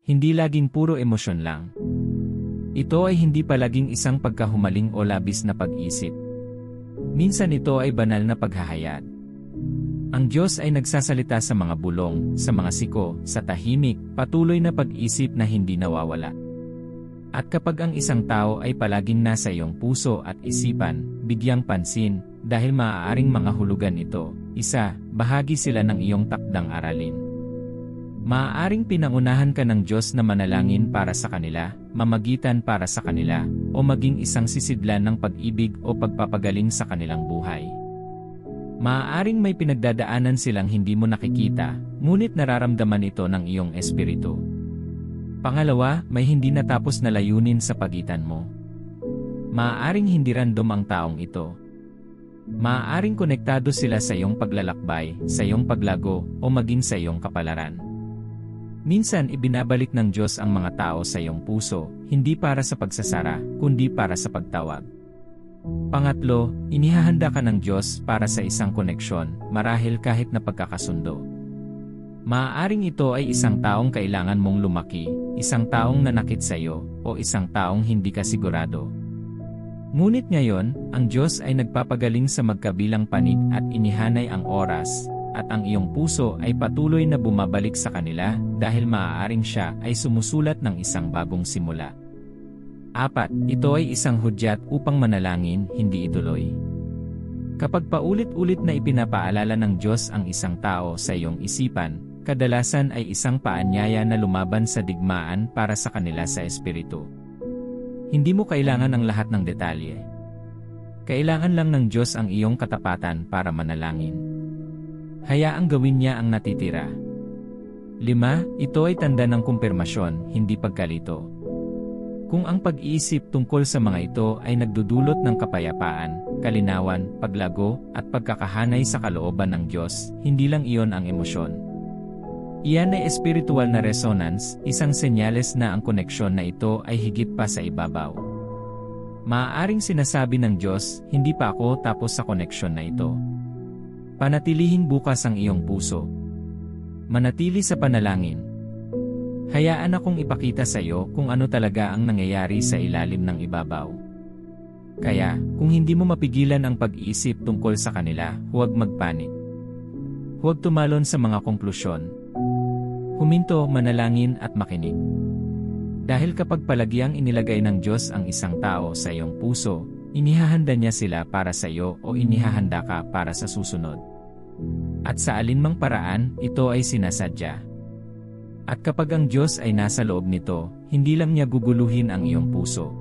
Hindi laging puro emosyon lang. Ito ay hindi palaging isang pagkahumaling o labis na pag-isip. Minsan ito ay banal na paghahayag. Ang Diyos ay nagsasalita sa mga bulong, sa mga siko, sa tahimik, patuloy na pag-isip na hindi nawawala. At kapag ang isang tao ay palaging nasa iyong puso at isipan, bigyang pansin, dahil maaaring mga hulugan ito, bahagi sila ng iyong takdang aralin. Maaaring pinangunahan ka ng Diyos na manalangin para sa kanila, mamagitan para sa kanila, o maging isang sisidlan ng pag-ibig o pagpapagaling sa kanilang buhay. Maaaring may pinagdadaanan silang hindi mo nakikita, ngunit nararamdaman ito ng iyong espiritu. Pangalawa, may hindi natapos na layunin sa pagitan mo. Maaaring hindi random ang taong ito. Maaaring konektado sila sa iyong paglalakbay, sa iyong paglago, o maging sa iyong kapalaran. Minsan ibinabalik ng Diyos ang mga tao sa iyong puso, hindi para sa pagsasara, kundi para sa pagtawag. Pangatlo, inihahanda ka ng Diyos para sa isang koneksyon, marahil kahit na pagkakasundo. Maaaring ito ay isang taong kailangan mong lumaki, isang taong nanakit sa iyo, o isang taong hindi ka sigurado. Ngunit ngayon, ang Diyos ay nagpapagaling sa magkabilang panig at inihanay ang oras, at ang iyong puso ay patuloy na bumabalik sa kanila dahil maaaring siya ay sumusulat ng isang bagong simula. 4. Ito ay isang hudyat upang manalangin, hindi ituloy. Kapag paulit-ulit na ipinapaalala ng Diyos ang isang tao sa iyong isipan, kadalasan ay isang paanyaya na lumaban sa digmaan para sa kanila sa espiritu. Hindi mo kailangan ang lahat ng detalye. Kailangan lang ng Diyos ang iyong katapatan para manalangin. Hayaang gawin niya ang natitira. 5. Ito ay tanda ng kumpirmasyon, hindi pagkalito. Kung ang pag-iisip tungkol sa mga ito ay nagdudulot ng kapayapaan, kalinawan, paglago, at pagkakahanay sa kalooban ng Diyos, hindi lang iyon ang emosyon. Iyan ay espiritual na resonance, isang senyales na ang koneksyon na ito ay higit pa sa ibabaw. Maaaring sinasabi ng Diyos, hindi pa ako tapos sa koneksyon na ito. Panatilihing bukas ang iyong puso. Manatili sa panalangin. Hayaan akong ipakita sa iyo kung ano talaga ang nangyayari sa ilalim ng ibabaw. Kaya, kung hindi mo mapigilan ang pag-iisip tungkol sa kanila, huwag magpanik. Huwag tumalon sa mga konklusyon. Huminto, manalangin at makinig. Dahil kapag palagiang inilagay ng Diyos ang isang tao sa iyong puso, inihahanda niya sila para sa iyo o inihahanda ka para sa susunod. At sa alinmang paraan, ito ay sinasadya. At kapag ang Diyos ay nasa loob nito, hindi lang niya guguluhin ang iyong puso.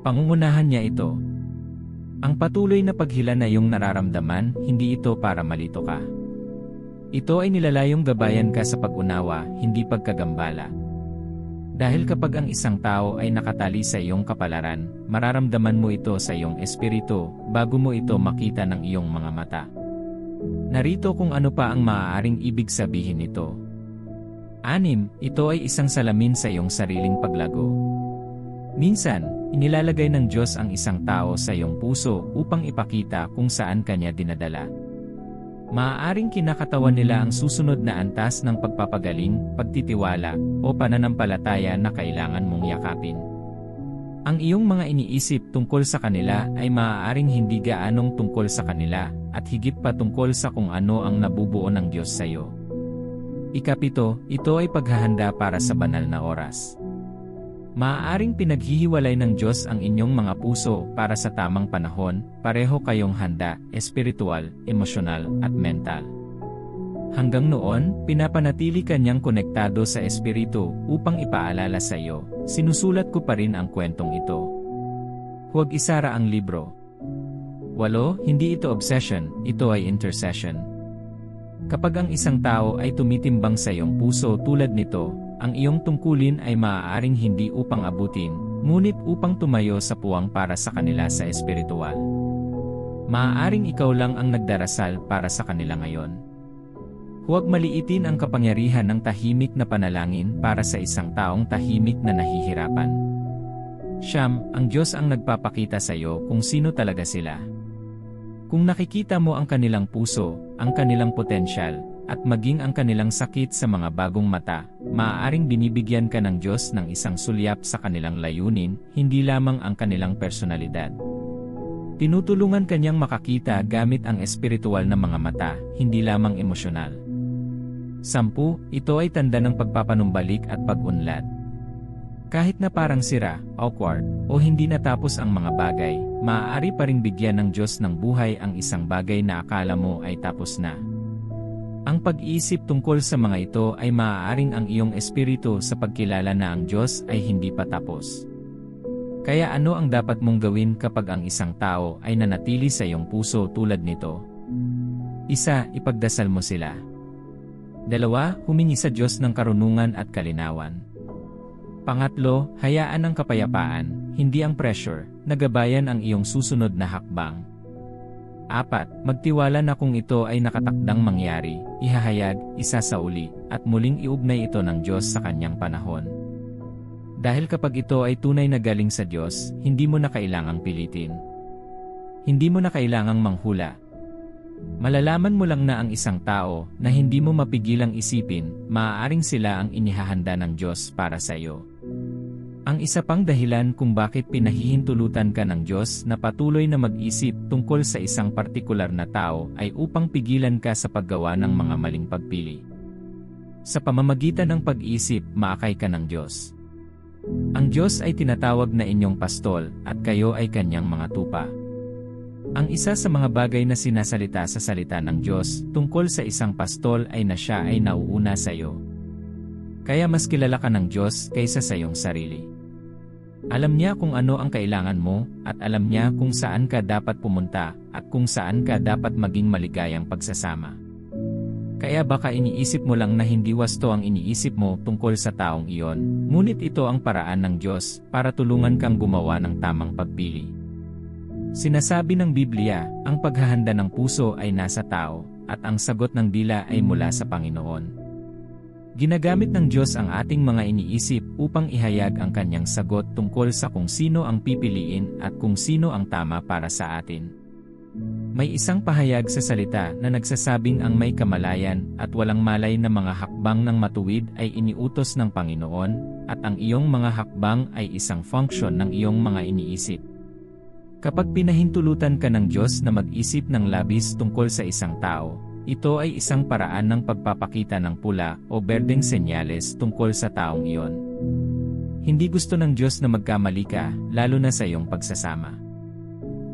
Pangungunahan niya ito. Ang patuloy na paghila na iyong nararamdaman, hindi ito para malito ka. Ito ay nilalayong gabayan ka sa pag-unawa, hindi pagkagambala. Dahil kapag ang isang tao ay nakatali sa iyong kapalaran, mararamdaman mo ito sa iyong espiritu, bago mo ito makita ng iyong mga mata. Narito kung ano pa ang maaaring ibig sabihin nito. 6. Ito ay isang salamin sa iyong sariling paglago. Minsan, inilalagay ng Diyos ang isang tao sa iyong puso upang ipakita kung saan kanya dinadala. Maaaring kinakatawan nila ang susunod na antas ng pagpapagaling, pagtitiwala, o pananampalataya na kailangan mong yakapin. Ang iyong mga iniisip tungkol sa kanila ay maaaring hindi gaanong tungkol sa kanila, at higit pa tungkol sa kung ano ang nabubuo ng Diyos sa iyo. 7. Ito ay paghahanda para sa banal na oras. Maaaring pinaghihiwalay ng Diyos ang inyong mga puso para sa tamang panahon, pareho kayong handa, espiritual, emosyonal, at mental. Hanggang noon, pinapanatili ka niyang konektado sa espiritu upang ipaalala sa iyo, sinusulat ko pa rin ang kwentong ito. Huwag isara ang libro. 8. Hindi ito obsession, ito ay intercession. Kapag ang isang tao ay tumitimbang sa iyong puso tulad nito, ang iyong tungkulin ay maaaring hindi upang abutin, ngunit upang tumayo sa puwang para sa kanila sa espiritual. Maaaring ikaw lang ang nagdarasal para sa kanila ngayon. Huwag maliitin ang kapangyarihan ng tahimik na panalangin para sa isang taong tahimik na nahihirapan. 9. Ang Diyos ang nagpapakita sa iyo kung sino talaga sila. Kung nakikita mo ang kanilang puso, ang kanilang potensyal, at maging ang kanilang sakit sa mga bagong mata, maaaring binibigyan ka ng Diyos ng isang sulyap sa kanilang layunin, hindi lamang ang kanilang personalidad. Tinutulungan kanyang makakita gamit ang espiritual na mga mata, hindi lamang emosyonal. 10. Ito ay tanda ng pagpapanumbalik at pag-unlad. Kahit na parang sira, awkward, o hindi natapos ang mga bagay, maaari pa ring bigyan ng Diyos ng buhay ang isang bagay na akala mo ay tapos na. Ang pag-iisip tungkol sa mga ito ay maaaring ang iyong espiritu sa pagkilala na ang Diyos ay hindi pa tapos. Kaya ano ang dapat mong gawin kapag ang isang tao ay nanatili sa iyong puso tulad nito? 1. Ipagdasal mo sila. 2. Humingi sa Diyos ng karunungan at kalinawan. 3. Hayaan ang kapayapaan, hindi ang pressure, na gabayan ang iyong susunod na hakbang. 4. Magtiwala na kung ito ay nakatakdang mangyari, ihahayag, isasauli, at muling iugnay ito ng Diyos sa kanyang panahon. Dahil kapag ito ay tunay na galing sa Diyos, hindi mo na kailangang pilitin. Hindi mo na kailangang manghula. Malalaman mo lang na ang isang tao na hindi mo mapigilang isipin, maaaring sila ang inihahanda ng Diyos para sa iyo. Ang isa pang dahilan kung bakit pinahihintulutan ka ng Diyos na patuloy na mag-isip tungkol sa isang partikular na tao ay upang pigilan ka sa paggawa ng mga maling pagpili. Sa pamamagitan ng pag-isip, maakay ka ng Diyos. Ang Diyos ay tinatawag na inyong pastol at kayo ay kanyang mga tupa. Ang isa sa mga bagay na sinasalita sa salita ng Diyos tungkol sa isang pastol ay na siya ay nauuna sa iyo. Kaya mas kilala ka ng Diyos kaysa sa iyong sarili. Alam niya kung ano ang kailangan mo, at alam niya kung saan ka dapat pumunta, at kung saan ka dapat maging maligayang pagsasama. Kaya baka iniisip mo lang na hindi wasto ang iniisip mo tungkol sa taong iyon, ngunit ito ang paraan ng Diyos para tulungan kang gumawa ng tamang pagpili. Sinasabi ng Biblia, ang paghahanda ng puso ay nasa tao, at ang sagot ng dila ay mula sa Panginoon. Ginagamit ng Diyos ang ating mga iniisip upang ihayag ang kanyang sagot tungkol sa kung sino ang pipiliin at kung sino ang tama para sa atin. May isang pahayag sa salita na nagsasabing ang may kamalayan at walang malay na mga hakbang ng matuwid ay iniutos ng Panginoon, at ang iyong mga hakbang ay isang function ng iyong mga iniisip. Kapag pinahintulutan ka ng Diyos na mag-isip ng labis tungkol sa isang tao, ito ay isang paraan ng pagpapakita ng pula o berdeng senyales tungkol sa taong iyon. Hindi gusto ng Diyos na magkamali ka, lalo na sa iyong pagsasama.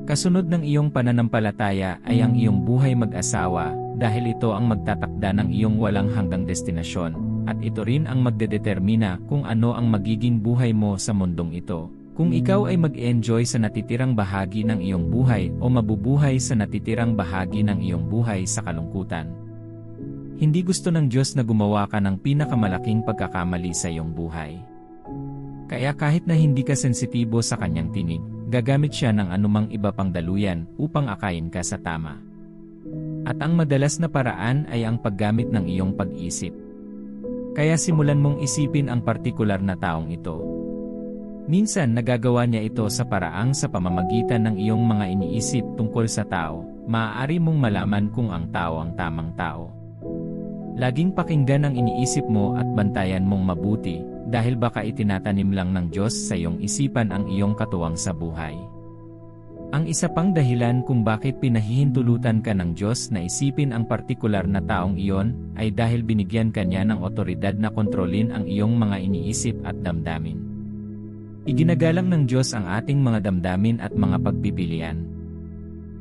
Kasunod ng iyong pananampalataya ay ang iyong buhay mag-asawa, dahil ito ang magtatakda ng iyong walang hanggang destinasyon, at ito rin ang magdedetermina kung ano ang magiging buhay mo sa mundong ito. Kung ikaw ay mag-enjoy sa natitirang bahagi ng iyong buhay o mabubuhay sa natitirang bahagi ng iyong buhay sa kalungkutan. Hindi gusto ng Diyos na gumawa ka ng pinakamalaking pagkakamali sa iyong buhay. Kaya kahit na hindi ka sensitibo sa kanyang tinig, gagamit siya ng anumang iba pang daluyan upang akayin ka sa tama. At ang madalas na paraan ay ang paggamit ng iyong pag-isip. Kaya simulan mong isipin ang partikular na taong ito. Minsan nagagawa niya ito sa paraang sa pamamagitan ng iyong mga iniisip tungkol sa tao, maaari mong malaman kung ang tao ang tamang tao. Laging pakinggan ang iniisip mo at bantayan mong mabuti, dahil baka itinatanim lang ng Diyos sa iyong isipan ang iyong katuwang sa buhay. Ang isa pang dahilan kung bakit pinahihintulutan ka ng Diyos na isipin ang partikular na taong iyon, ay dahil binigyan ka niya ng otoridad na kontrolin ang iyong mga iniisip at damdamin. Iginagalang ng Diyos ang ating mga damdamin at mga pagpipilian.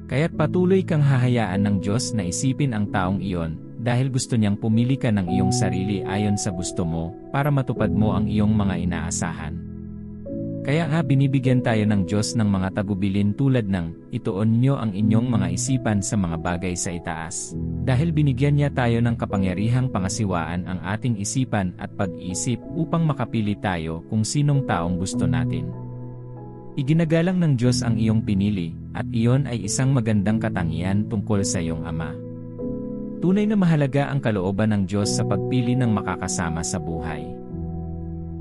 Kaya't patuloy kang hahayaan ng Diyos na isipin ang taong iyon, dahil gusto niyang pumili ka ng iyong sarili ayon sa gusto mo, para matupad mo ang iyong mga inaasahan. Kaya nga binibigyan tayo ng Diyos ng mga tagubilin tulad ng, ituon niyo ang inyong mga isipan sa mga bagay sa itaas. Dahil binigyan niya tayo ng kapangyarihang pangasiwaan ang ating isipan at pag-isip upang makapili tayo kung sinong taong gusto natin. Iginagalang ng Diyos ang iyong pinili, at iyon ay isang magandang katangian tungkol sa iyong Ama. Tunay na mahalaga ang kalooban ng Diyos sa pagpili ng makakasama sa buhay.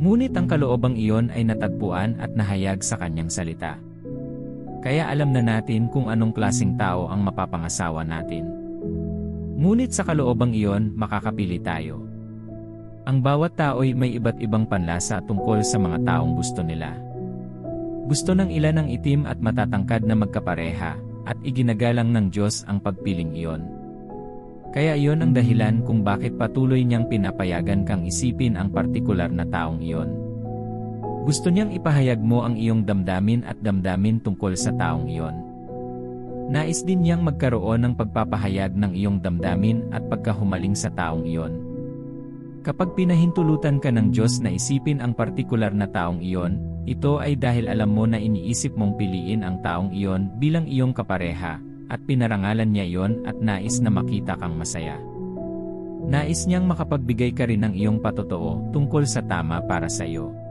Ngunit ang kaloobang iyon ay natagpuan at nahayag sa kanyang salita. Kaya alam na natin kung anong klaseng tao ang mapapangasawa natin. Ngunit sa kaloobang iyon, makakapili tayo. Ang bawat tao'y may iba't ibang panlasa tungkol sa mga taong gusto nila. Gusto ng ilan ang itim at matatangkad na magkapareha, at iginagalang ng Diyos ang pagpiling iyon. Kaya iyon ang dahilan kung bakit patuloy niyang pinapayagan kang isipin ang partikular na taong iyon. Gusto niyang ipahayag mo ang iyong damdamin at damdamin tungkol sa taong iyon. Nais din niyang magkaroon ng pagpapahayag ng iyong damdamin at pagkahumaling sa taong iyon. Kapag pinahintulutan ka ng Diyos na isipin ang partikular na taong iyon, ito ay dahil alam mo na iniisip mong piliin ang taong iyon bilang iyong kapareha, at pinarangalan niya iyon at nais na makita kang masaya. Nais niyang makapagbigay ka rin ng iyong patotoo tungkol sa tama para sa iyo.